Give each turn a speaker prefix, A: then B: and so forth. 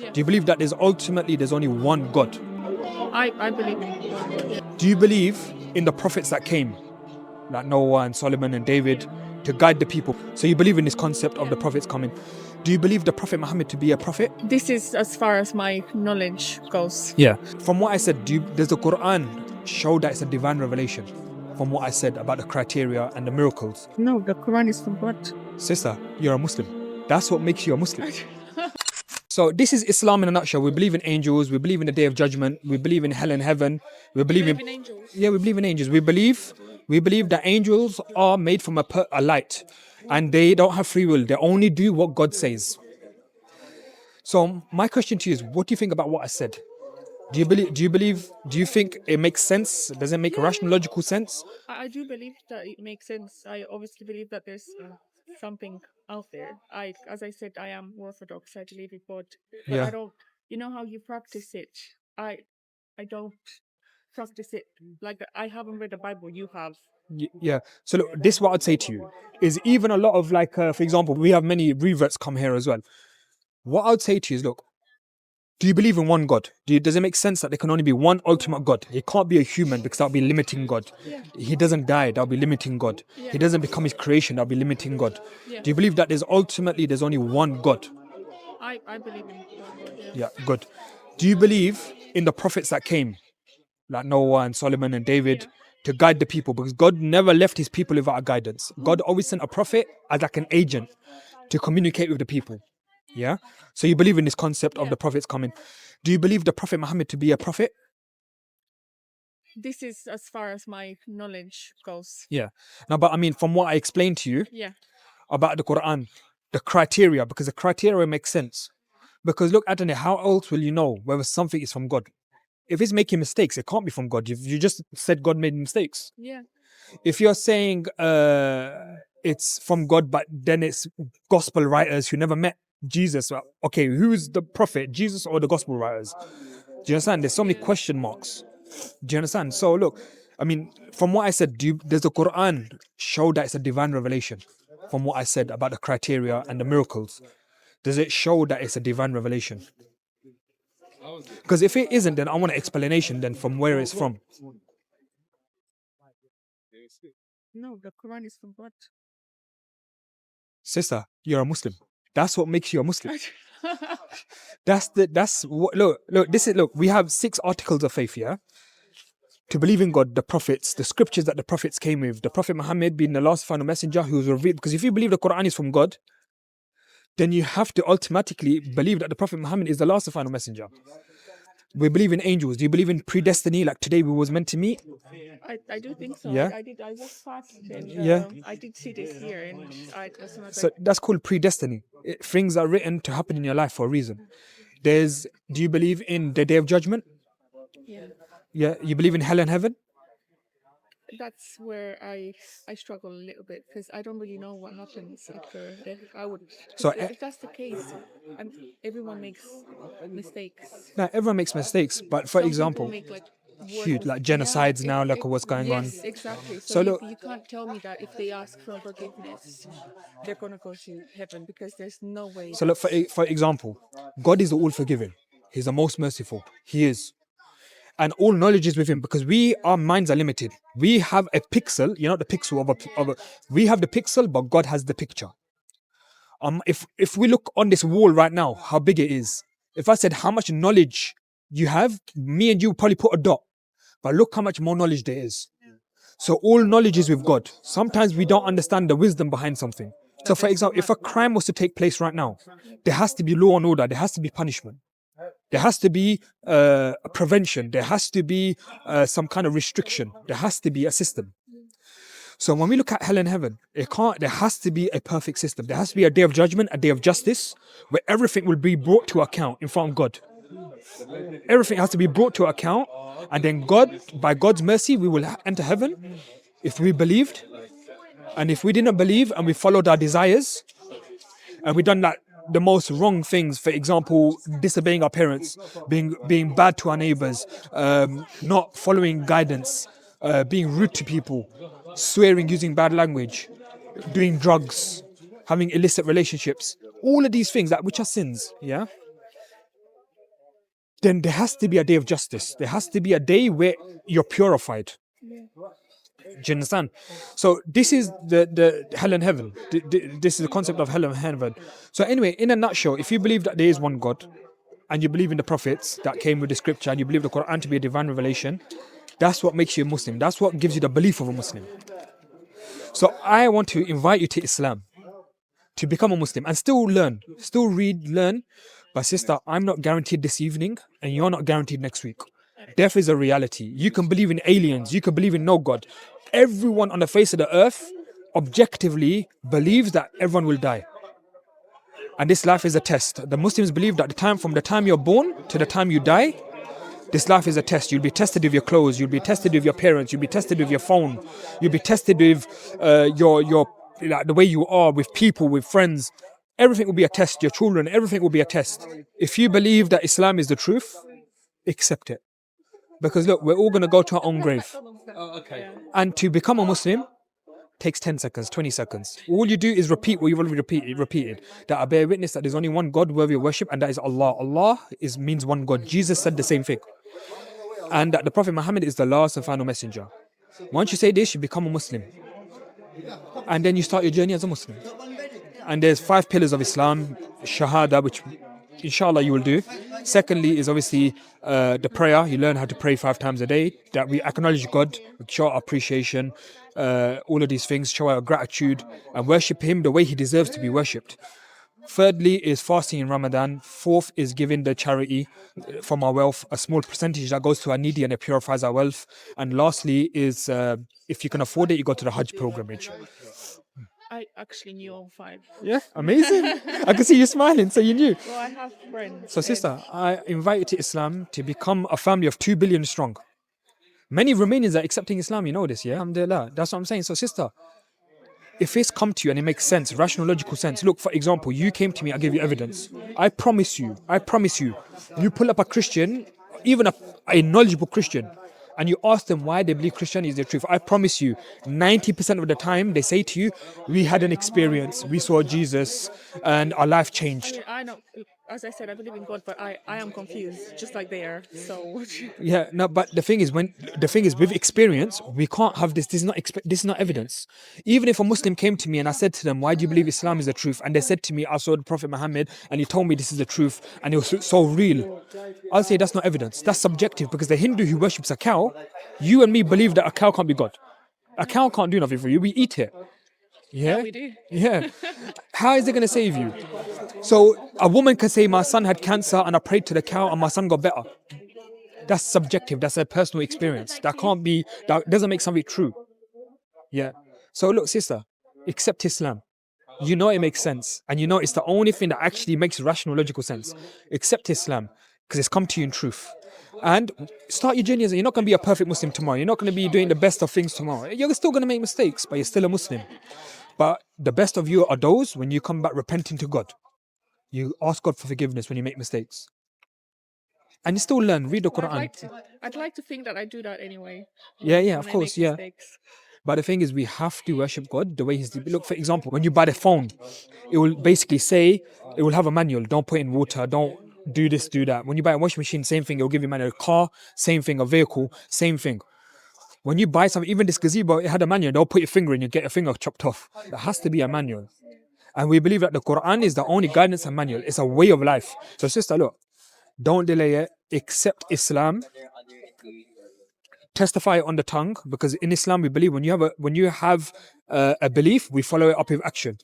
A: Yeah.
B: Do you believe that there's only one God?
A: I believe in God. Yeah.
B: Do you believe in the prophets that came, like Noah and Solomon and David, to guide the people? So you believe in this concept of the prophets coming. Do you believe the Prophet Muhammad to be a prophet?
A: This is as far as my knowledge goes.
B: Yeah. From what I said, does the Qur'an show that it's a divine revelation? From what I said about the criteria and the miracles.
A: No, the Quran is from God.
B: Sister, you're a Muslim. That's what makes you a Muslim. So this is Islam in a nutshell. We believe in angels. We believe in the Day of Judgment. We believe in hell and heaven. We believe in
A: angels.
B: Yeah, we believe in angels. We believe that angels are made from a light, and they don't have free will. They only do what God says. So my question to you is, what do you think about what I said? Do you believe? Do you think it makes sense? Does it make rational, logical sense?
A: I do believe that it makes sense. I obviously believe that there's something out there. As I said, I am Orthodox. I believe in God, but
B: Yeah.
A: I don't. You know how you practice it. I don't practice it like that. I haven't read the Bible. You have.
B: Yeah. So look, this is what I'd say to you is even a lot of for example, we have many reverts come here as well. What I'd say to you is, look, do you believe in one God? Does it make sense that there can only be one ultimate God? He can't be a human because that'll be limiting God.
A: Yeah.
B: He doesn't die, that'll be limiting God.
A: Yeah.
B: He doesn't become his creation, that'll be limiting God.
A: Yeah.
B: Do you believe that there's only one God?
A: I believe in God. Yeah.
B: Yeah, good. Do you believe in the prophets that came, like Noah and Solomon and David,
A: Yeah.
B: to guide the people? Because God never left his people without a guidance. God always sent a prophet as like an agent to communicate with the people. Yeah? So you believe in this concept of
A: Yeah.
B: the prophets coming. Do you believe the Prophet Muhammad to be a prophet?
A: This is as far as my knowledge goes.
B: Yeah. Now, but I mean, from what I explained to you
A: Yeah.
B: about the Quran, the criteria, because the criteria makes sense. Because look, Adonai, how else will you know whether something is from God? If it's making mistakes, it can't be from God. You just said God made mistakes.
A: Yeah.
B: If you're saying it's from God, but then it's gospel writers who never met Jesus, well, okay, who's the prophet, Jesus or the gospel writers? Do you understand? There's so many question marks. Do you understand? So look, I mean, from what I said, does the Quran show that it's a divine revelation? From what I said about the criteria and the miracles, does it show that it's a divine revelation? Because if it isn't, then I want an explanation then from where it's from.
A: No, the Quran is from God.
B: Sister, you're a Muslim. That's what makes you a Muslim. That's what look, we have 6 articles of faith, yeah? To believe in God, the prophets, the scriptures that the prophets came with, the Prophet Muhammad being the last final messenger who was revealed. Because if you believe the Quran is from God, then you have to automatically believe that the Prophet Muhammad is the last and final messenger. We believe in angels. Do you believe in predestiny? Like today we was meant to meet?
A: I do think so.
B: Yeah.
A: I was fast and
B: Yeah.
A: I did see this here and as soon as
B: So that's called predestiny. Things are written to happen in your life for a reason. Do you believe in the Day of Judgment?
A: yeah.
B: Yeah. You believe in hell and heaven?
A: That's where I struggle a little bit because I don't really know what happens after death. I would.
B: So,
A: If that's the case, everyone makes mistakes.
B: Now everyone makes mistakes, but for
A: Some
B: example,
A: people make like
B: huge like genocides now, like what's going on.
A: Yes, exactly.
B: So
A: So
B: look,
A: you can't tell me that if they ask for forgiveness, they're gonna go to heaven because there's no way.
B: so look for example, God is the all forgiving. He's the most merciful. He is. And all knowledge is with him because our minds are limited. We have a pixel, the pixel of a we have the pixel, but God has the picture. If we look on this wall right now, how big it is. If I said how much knowledge you have, me and you probably put a dot. But look how much more knowledge there is. So all knowledge is with God. Sometimes we don't understand the wisdom behind something. So for example, if a crime was to take place right now, there has to be law and order, there has to be punishment. There has to be a prevention. There has to be some kind of restriction. There has to be a system. So when we look at hell and heaven, there has to be a perfect system. There has to be a day of judgment, a day of justice, where everything will be brought to account in front of God. Everything has to be brought to account, and then God, by God's mercy, we will enter heaven if we believed. And if we didn't believe and we followed our desires, and we done the most wrong things, for example, disobeying our parents, being bad to our neighbors, not following guidance, being rude to people, swearing, using bad language, doing drugs, having illicit relationships, all of these things which are sins, yeah? then there has to be a day of justice. There has to be a day where you're purified. Do you understand? So this is the hell and heaven. This is the concept of hell and heaven. So anyway, in a nutshell, if you believe that there is one God, and you believe in the prophets that came with the scripture, and you believe the Quran to be a divine revelation, that's what makes you a Muslim. That's what gives you the belief of a Muslim. So I want to invite you to Islam, to become a Muslim and still learn, still read, learn. But sister, I'm not guaranteed this evening, and you're not guaranteed next week. Death is a reality. You can believe in aliens, you can believe in no God. Everyone on the face of the earth objectively believes that everyone will die. And this life is a test. The Muslims believe that from the time you're born to the time you die, this life is a test. You'll be tested with your clothes, you'll be tested with your parents, you'll be tested with your phone, you'll be tested with the way you are with people, with friends. Everything will be a test. Your children, everything will be a test. If you believe that Islam is the truth, accept it. Because look, we're all going to go to our own grave. And to become a Muslim takes 10 seconds, 20 seconds. All you do is repeat what you've already repeated. That I bear witness that there's only one God worthy of worship, and that is Allah. Allah means one God. Jesus said the same thing. And that the Prophet Muhammad is the last and final messenger. Once you say this, you become a Muslim. And then you start your journey as a Muslim. And there's 5 pillars of Islam. Shahada, which inshallah you will do. Secondly is obviously the prayer. You learn how to pray 5 times a day. That we acknowledge God, show our appreciation, all of these things, show our gratitude and worship Him the way He deserves to be worshipped. Thirdly is fasting in Ramadan. Fourth is giving the charity from our wealth, a small percentage that goes to our needy and it purifies our wealth. And lastly is if you can afford it, you go to the Hajj pilgrimage.
A: I actually knew all 5.
B: Yeah, amazing. I can see you smiling, so you knew.
A: Well, I have friends.
B: So sister, I invite you to Islam to become a family of 2 billion strong. Many Romanians are accepting Islam, you know this, yeah? Alhamdulillah. That's what I'm saying. So sister, if it's come to you and it makes sense, rational, logical sense. Look, for example, you came to me, I gave you evidence. I promise you, you pull up a Christian, even a knowledgeable Christian, and you ask them why they believe Christianity is the truth. I promise you, 90% of the time they say to you, we had an experience, we saw Jesus, and our life changed.
A: I know, as I said, I believe in God, but I am confused, just like they are. So
B: Yeah, no, but the thing is, with experience, we can't have this. This is not evidence. Even if a Muslim came to me and I said to them, "Why do you believe Islam is the truth?" and they said to me, "I saw the Prophet Muhammad and he told me this is the truth, and it was so real," I'll say that's not evidence. That's subjective, because the Hindu who worships a cow, you and me believe that a cow can't be God. A cow can't do nothing for you. We eat it. Yeah,
A: we do.
B: Yeah. How is it going to save you? So a woman can say, "My son had cancer and I prayed to the cow and my son got better." That's subjective. That's a personal experience. That can't be. That doesn't make something true. Yeah. So look, sister, accept Islam. You know it makes sense, and you know it's the only thing that actually makes rational, logical sense. Accept Islam because it's come to you in truth. And start your journey. You're not going to be a perfect Muslim tomorrow. You're not going to be doing the best of things tomorrow. You're still going to make mistakes, but you're still a Muslim. But the best of you are those when you come back repenting to God. You ask God for forgiveness when you make mistakes. And you still learn, read the Quran.
A: I'd like to think that I do that anyway.
B: Yeah,
A: when
B: of
A: I
B: course,
A: make
B: yeah.
A: mistakes.
B: But the thing is, we have to worship God the way He's. Look, for example, when you buy the phone, it will basically say, it will have a manual. Don't put in water. Don't do this, do that. When you buy a washing machine, same thing. It will give you a manual. A car, same thing. A vehicle, same thing. When you buy something, even this gazebo, it had a manual. Don't put your finger in, you get your finger chopped off. There has to be a manual. And we believe that the Quran is the only guidance and manual. It's a way of life. So sister, look, don't delay it. Accept Islam. Testify on the tongue, because in Islam we believe when you have a belief, we follow it up with action.